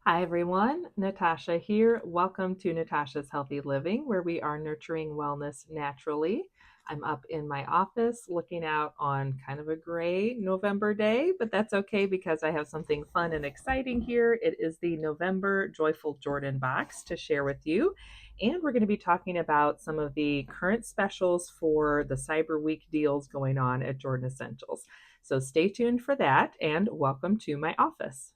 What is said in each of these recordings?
Hi everyone, Natasha here. Welcome to Natasha's Healthy Living, where we are nurturing wellness naturally. I'm up in my office looking out on kind of a gray November day, but that's okay because I have something fun and exciting here. It is the November Joyful Jordan box to share with you. And we're going to be talking about some of the current specials for the Cyber Week deals going on at Jordan Essentials. So stay tuned for that and welcome to my office.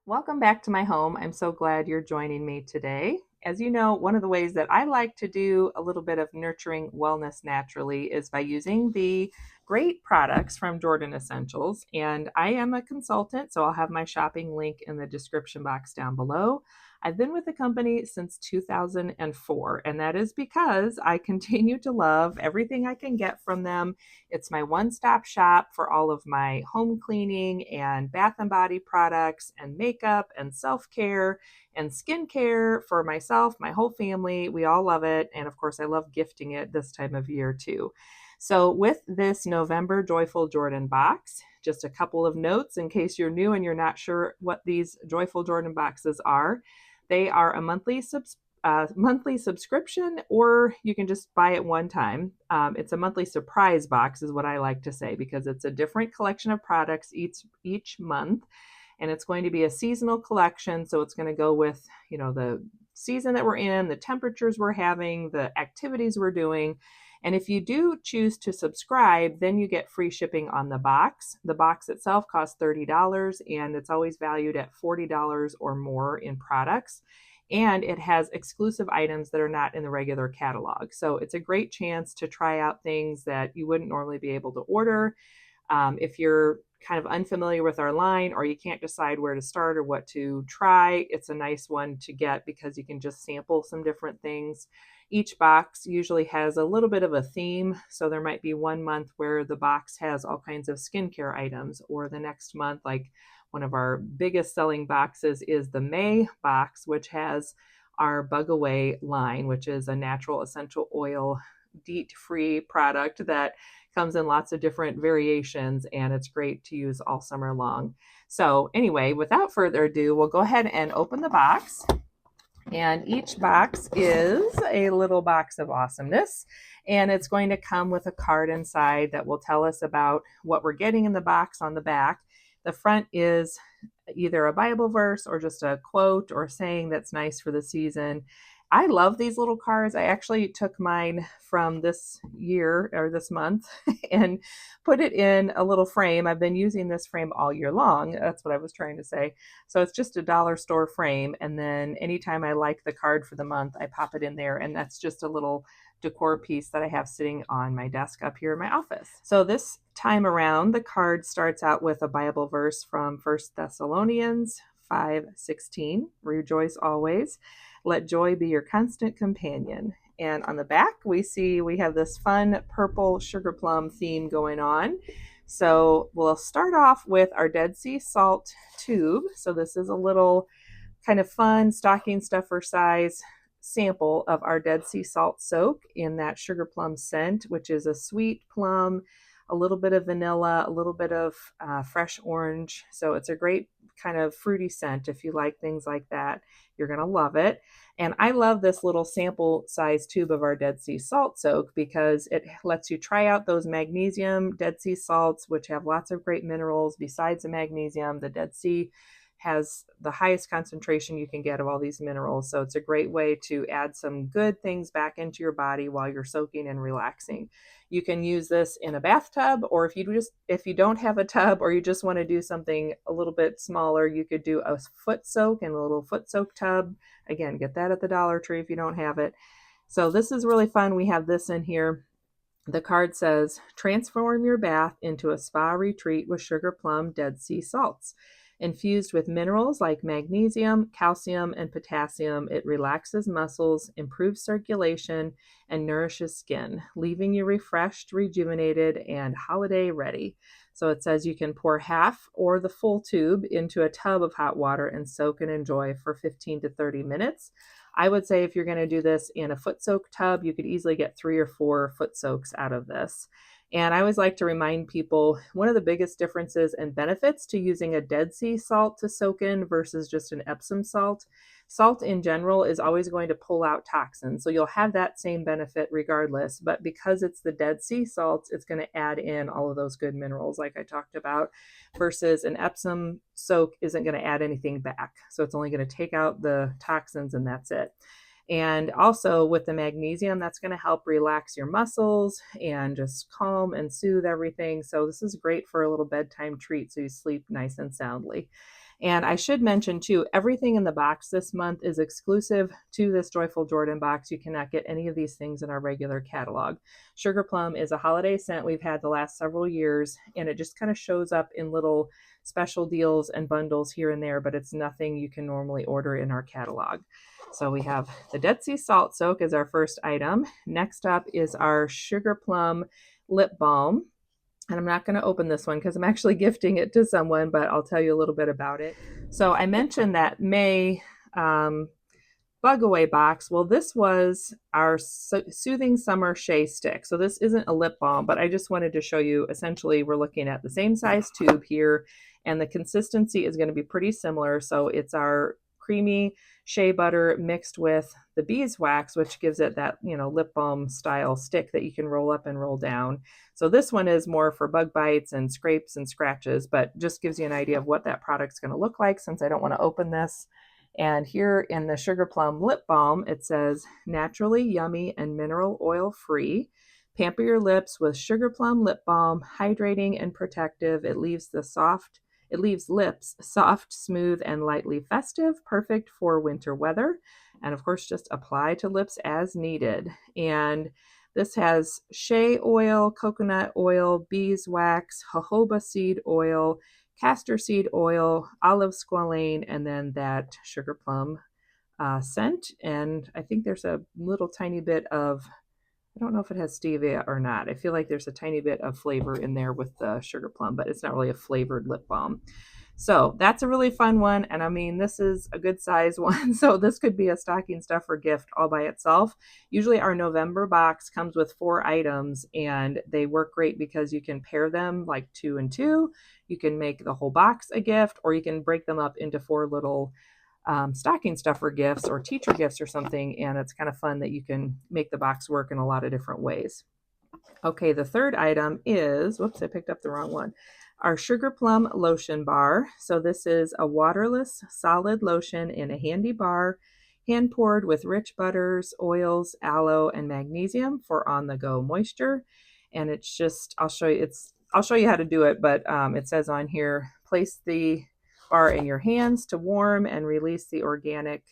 Welcome back to my home. I'm so glad you're joining me today. As you know, one of the ways that I like to do a little bit of nurturing wellness naturally is by using the great products from Jordan Essentials. And I am a consultant, so I'll have my shopping link in the description box down below. I've been with the company since 2004, and that is because I continue to love everything I can get from them. It's my one-stop shop for all of my home cleaning and bath and body products and makeup and self-care and skincare for myself, my whole family. We all love it. And of course, I love gifting it this time of year too. So with this November Joyful Jordan box, just a couple of notes in case you're new and you're not sure what these Joyful Jordan boxes are. They are a monthly subscription, or you can just buy it one time. It's a monthly surprise box, is what I like to say, because it's a different collection of products each month, and it's going to be a seasonal collection. So it's going to go with the season that we're in, the temperatures we're having, the activities we're doing. And if you do choose to subscribe, then you get free shipping on the box. The box itself costs $30, and it's always valued at $40 or more in products. And it has exclusive items that are not in the regular catalog. So it's a great chance to try out things that you wouldn't normally be able to order. If you're kind of unfamiliar with our line, or you can't decide where to start or what to try, it's a nice one to get because you can just sample some different things. Each box usually has a little bit of a theme. So there might be one month where the box has all kinds of skincare items, or the next month, like one of our biggest selling boxes is the May box, which has our Bug Away line, which is a natural essential oil DEET-free product that comes in lots of different variations, and it's great to use all summer long. So anyway, without further ado, we'll go ahead and open the box. And each box is a little box of awesomeness. And it's going to come with a card inside that will tell us about what we're getting in the box on the back. The front is either a Bible verse or just a quote or saying that's nice for the season. I love these little cards. I actually took mine from this year or this month and put it in a little frame. I've been using this frame all year long. That's what I was trying to say. So it's just a dollar store frame. And then anytime I like the card for the month, I pop it in there. And that's just a little decor piece that I have sitting on my desk up here in my office. So this time around, the card starts out with a Bible verse from 1 Thessalonians 5:16. Rejoice always. Let joy be your constant companion. And on the back, we have this fun purple sugar plum theme going on. So we'll start off with our Dead Sea salt tube. So this is a little kind of fun stocking stuffer size sample of our Dead Sea salt soak in that sugar plum scent, which is a sweet plum, a little bit of vanilla, a little bit of fresh orange. So it's a great kind of fruity scent. If you like things like that, you're going to love it. And I love this little sample size tube of our Dead Sea salt soak because it lets you try out those magnesium Dead Sea salts, which have lots of great minerals. Besides the magnesium, the Dead Sea has the highest concentration you can get of all these minerals. So it's a great way to add some good things back into your body while you're soaking and relaxing. You can use this in a bathtub, or if you don't have a tub or you just want to do something a little bit smaller, you could do a foot soak in a little foot soak tub. Again, get that at the Dollar Tree if you don't have it. So this is really fun. We have this in here. The card says, transform your bath into a spa retreat with Sugar Plum Dead Sea salts. Infused with minerals like magnesium, calcium, and potassium, it relaxes muscles, improves circulation, and nourishes skin, leaving you refreshed, rejuvenated, and holiday ready. So it says you can pour half or the full tube into a tub of hot water and soak and enjoy for 15 to 30 minutes. I would say if you're going to do this in a foot soak tub, you could easily get 3 or 4 foot soaks out of this. And I always like to remind people one of the biggest differences and benefits to using a Dead Sea salt to soak in versus just an Epsom salt. Salt in general is always going to pull out toxins. So you'll have that same benefit regardless. But because it's the Dead Sea salts, it's going to add in all of those good minerals like I talked about, versus an Epsom soak isn't going to add anything back. So it's only going to take out the toxins and that's it. And also with the magnesium, that's going to help relax your muscles and just calm and soothe everything. So this is great for a little bedtime treat so you sleep nice and soundly. And I should mention too, everything in the box this month is exclusive to this Joyful Jordan box. You cannot get any of these things in our regular catalog. Sugar Plum is a holiday scent we've had the last several years, and it just kind of shows up in little special deals and bundles here and there, but it's nothing you can normally order in our catalog. So we have the Dead Sea Salt Soak as our first item. Next up is our Sugar Plum Lip Balm. And I'm not going to open this one because I'm actually gifting it to someone, but I'll tell you a little bit about it. So I mentioned that May bug away box. Well, this was our Soothing Summer Shea Stick. So this isn't a lip balm, but I just wanted to show you, essentially, we're looking at the same size tube here, and the consistency is going to be pretty similar. So it's our creamy shea butter mixed with the beeswax, which gives it that, lip balm style stick that you can roll up and roll down. So this one is more for bug bites and scrapes and scratches, but just gives you an idea of what that product's going to look like since I don't want to open this. And here in the Sugar Plum Lip Balm, it says naturally yummy and mineral oil free. Pamper your lips with Sugar Plum Lip Balm, hydrating and protective. It leaves lips soft, smooth, and lightly festive, perfect for winter weather. And of course, just apply to lips as needed. And this has shea oil, coconut oil, beeswax, jojoba seed oil, castor seed oil, olive squalane, and then that sugar plum scent. And I think there's a little tiny bit of, I don't know if it has stevia or not. I feel like there's a tiny bit of flavor in there with the sugar plum, but it's not really a flavored lip balm. So that's a really fun one. And I mean, this is a good size one. So this could be a stocking stuffer gift all by itself. Usually our November box comes with 4 items and they work great because you can pair them like 2 and 2. You can make the whole box a gift, or you can break them up into 4 little stocking stuffer gifts or teacher gifts or something. And it's kind of fun that you can make the box work in a lot of different ways. Okay, the third item is, whoops, I picked up the wrong one. Our Sugar Plum Lotion Bar. So this is a waterless solid lotion in a handy bar, hand poured with rich butters, oils, aloe, and magnesium for on-the-go moisture. And it's just, I'll show you how to do it, but it says on here, place the bar in your hands to warm and release the organic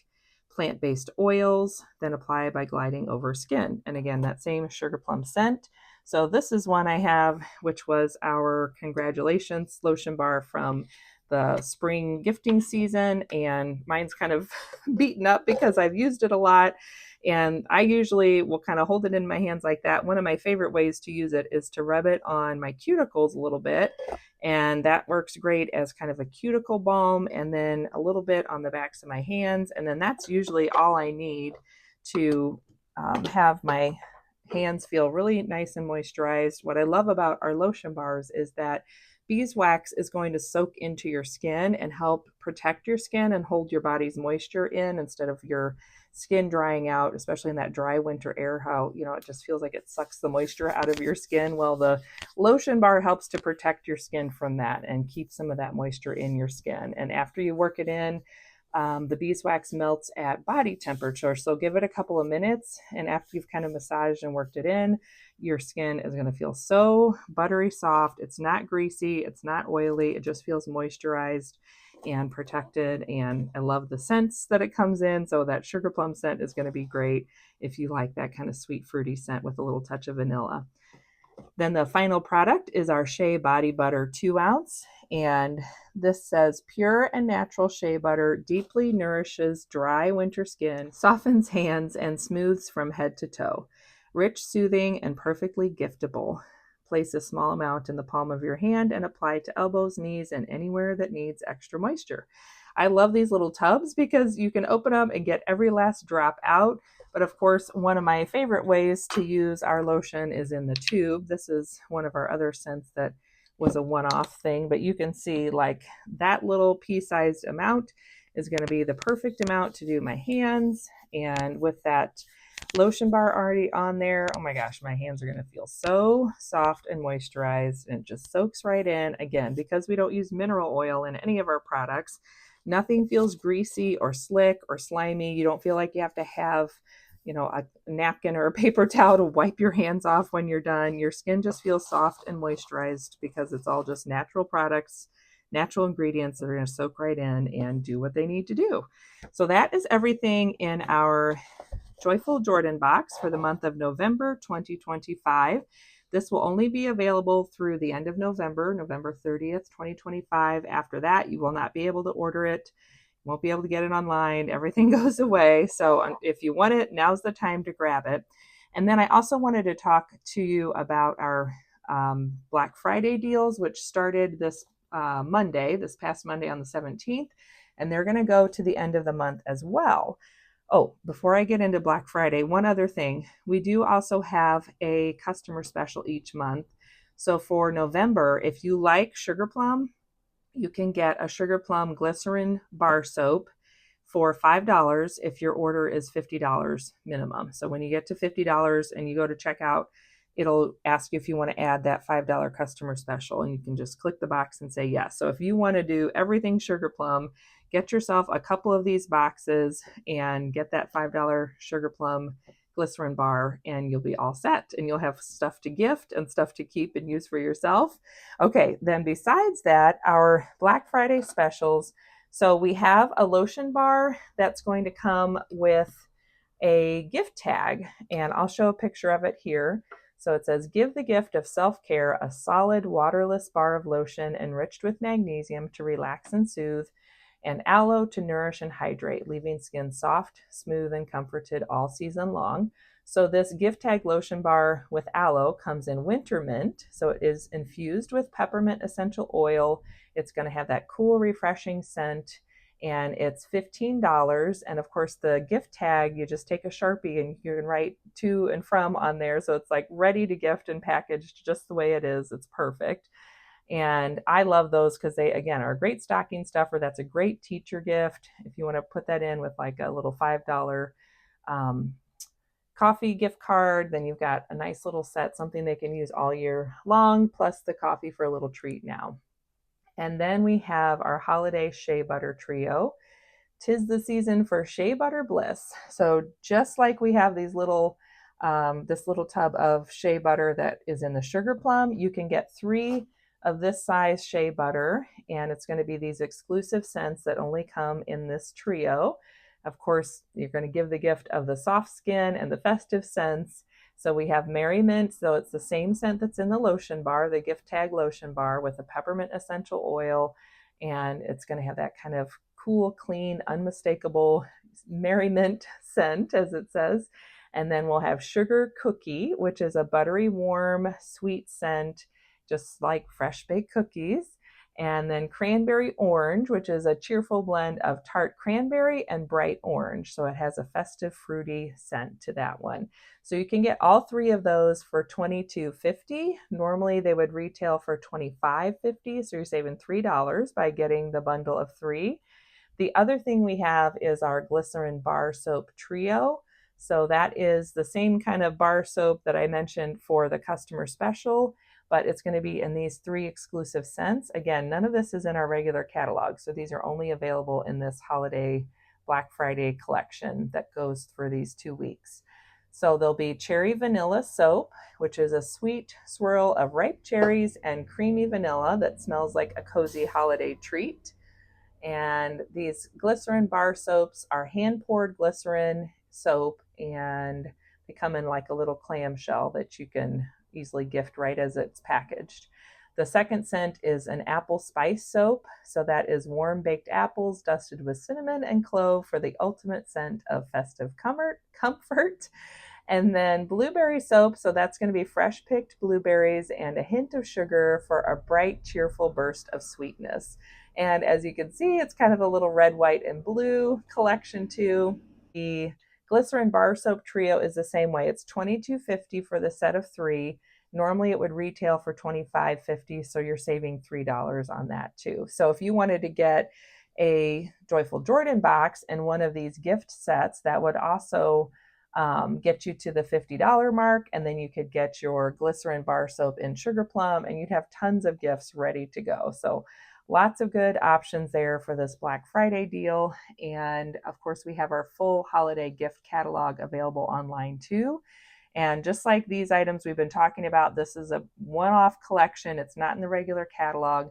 plant-based oils, then apply by gliding over skin. And again, that same Sugar Plum scent. So this is one I have, which was our congratulations lotion bar from the spring gifting season. And mine's kind of beaten up because I've used it a lot. And I usually will kind of hold it in my hands like that. One of my favorite ways to use it is to rub it on my cuticles a little bit. And that works great as kind of a cuticle balm, and then a little bit on the backs of my hands. And then that's usually all I need to have my hands feel really nice and moisturized. What I love about our lotion bars is that beeswax is going to soak into your skin and help protect your skin and hold your body's moisture in instead of your skin drying out, especially in that dry winter air, how, it just feels like it sucks the moisture out of your skin. Well, the lotion bar helps to protect your skin from that and keep some of that moisture in your skin. And after you work it in, the beeswax melts at body temperature. So give it a couple of minutes. And after you've kind of massaged and worked it in, your skin is going to feel so buttery soft. It's not greasy. It's not oily. It just feels moisturized and protected. And I love the scents that it comes in. So that sugar plum scent is going to be great if you like that kind of sweet fruity scent with a little touch of vanilla. Then the final product is our Shea Body Butter 2 ounce. And this says pure and natural shea butter deeply nourishes dry winter skin, softens hands, and smooths from head to toe. Rich, soothing, and perfectly giftable. Place a small amount in the palm of your hand and apply to elbows, knees, and anywhere that needs extra moisture. I love these little tubs because you can open them and get every last drop out. But of course, one of my favorite ways to use our lotion is in the tube. This is one of our other scents that was a one-off thing, but you can see like that little pea-sized amount is going to be the perfect amount to do my hands. And with that lotion bar already on there, oh my gosh, my hands are going to feel so soft and moisturized, and it just soaks right in. Again, because we don't use mineral oil in any of our products, nothing feels greasy or slick or slimy. You don't feel like you have to have, a napkin or a paper towel to wipe your hands off when you're done. Your skin just feels soft and moisturized because it's all just natural products, natural ingredients that are going to soak right in and do what they need to do. So that is everything in our Joyful Jordan box for the month of November 2025. This will only be available through the end of November, November 30th, 2025. After that, you will not be able to order it. You won't be able to get it online. Everything goes away. So if you want it, now's the time to grab it. And then I also wanted to talk to you about our Black Friday deals, which started this past Monday on the 17th, and they're going to go to the end of the month as well. Oh, before I get into Black Friday, one other thing. We do also have a customer special each month. So for November, if you like Sugar Plum, you can get a Sugar Plum Glycerin bar soap for $5 if your order is $50 minimum. So when you get to $50 and you go to checkout, it'll ask you if you want to add that $5 customer special, and you can just click the box and say yes. So if you want to do everything Sugar Plum, get yourself a couple of these boxes and get that $5 Sugar Plum Glycerin bar, and you'll be all set, and you'll have stuff to gift and stuff to keep and use for yourself. Okay, then besides that, our Black Friday specials. So we have a lotion bar that's going to come with a gift tag, and I'll show a picture of it here. So it says, give the gift of self-care, a solid waterless bar of lotion enriched with magnesium to relax and soothe, and aloe to nourish and hydrate, leaving skin soft, smooth, and comforted all season long. So this gift tag lotion bar with aloe comes in winter mint. So it is infused with peppermint essential oil. It's going to have that cool, refreshing scent, and it's $15. And of course, the gift tag, you just take a Sharpie and you can write to and from on there. So it's like ready to gift and packaged just the way it is. It's perfect. And I love those because they, again, are a great stocking stuffer. That's a great teacher gift. If you want to put that in with like a little $5 coffee gift card, then you've got a nice little set, something they can use all year long, plus the coffee for a little treat now. And then we have our holiday Shea Butter Trio. 'Tis the season for Shea Butter Bliss. So just like we have this little tub of shea butter that is in the Sugar Plum, you can get 3 of this size shea butter, and it's going to be these exclusive scents that only come in this trio. Of course, you're going to give the gift of the soft skin and the festive scents. So we have Merriment, so it's the same scent that's in the lotion bar, the gift tag lotion bar, with a peppermint essential oil, and it's going to have that kind of cool, clean, unmistakable Merriment scent, as it says. And then we'll have Sugar Cookie, which is a buttery, warm, sweet scent, just like fresh baked cookies. And then Cranberry Orange, which is a cheerful blend of tart cranberry and bright orange. So it has a festive, fruity scent to that one. So you can get all 3 of those for $22.50. Normally they would retail for $25.50. So you're saving $3 by getting the bundle of 3. The other thing we have is our Glycerin Bar Soap Trio. So that is the same kind of bar soap that I mentioned for the customer special, but it's going to be in these 3 exclusive scents. Again, none of this is in our regular catalog, so these are only available in this holiday Black Friday collection that goes for these 2 weeks. So there'll be Cherry Vanilla Soap, which is a sweet swirl of ripe cherries and creamy vanilla that smells like a cozy holiday treat. And these glycerin bar soaps are hand-poured glycerin soap, and they come in like a little clamshell that you can easily gift right as it's packaged. The second scent is an apple spice soap. So that is warm baked apples dusted with cinnamon and clove for the ultimate scent of festive comfort. And then blueberry soap. So that's going to be fresh picked blueberries and a hint of sugar for a bright, cheerful burst of sweetness. And as you can see, it's kind of a little red, white, and blue collection too. The Glycerin bar soap trio is the same way. It's $22.50 for the set of 3. Normally it would retail for $25.50, so you're saving $3 on that too. So if you wanted to get a Joyful Jordan box and one of these gift sets, that would also get you to the $50 mark, and then you could get your Glycerin bar soap in Sugar Plum, and you'd have tons of gifts ready to go. So lots of good options there for this Black Friday deal. And of course, we have our full holiday gift catalog available online too. And just like these items we've been talking about, this is a one-off collection. It's not in the regular catalog.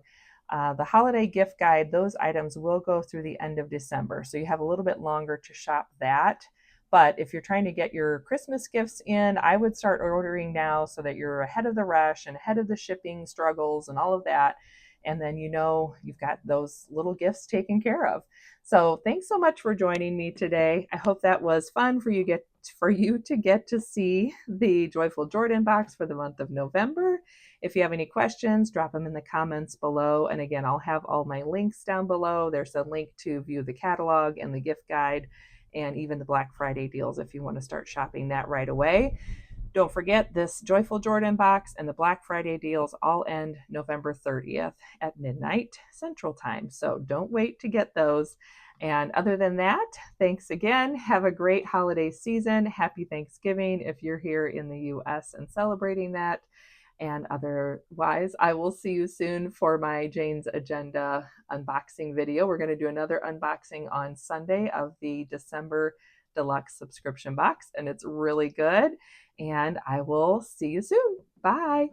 The holiday gift guide, those items will go through the end of December. So you have a little bit longer to shop that. But if you're trying to get your Christmas gifts in, I would start ordering now so that you're ahead of the rush and ahead of the shipping struggles and all of that. And then you know you've got those little gifts taken care of. So thanks so much for joining me today. I hope that was fun for you to get to see the Joyful Jordan box for the month of November. If you have any questions, drop them in the comments below. And again, I'll have all my links down below. There's a link to view the catalog and the gift guide and even the Black Friday deals if you want to start shopping that right away. Don't forget, this Joyful Jordan box and the Black Friday deals all end November 30th at midnight Central Time. So don't wait to get those. And other than that, thanks again. Have a great holiday season. Happy Thanksgiving if you're here in the US and celebrating that. And otherwise, I will see you soon for my Jane's Agenda unboxing video. We're going to do another unboxing on Sunday of the December Deluxe subscription box, and it's really good. And I will see you soon. Bye.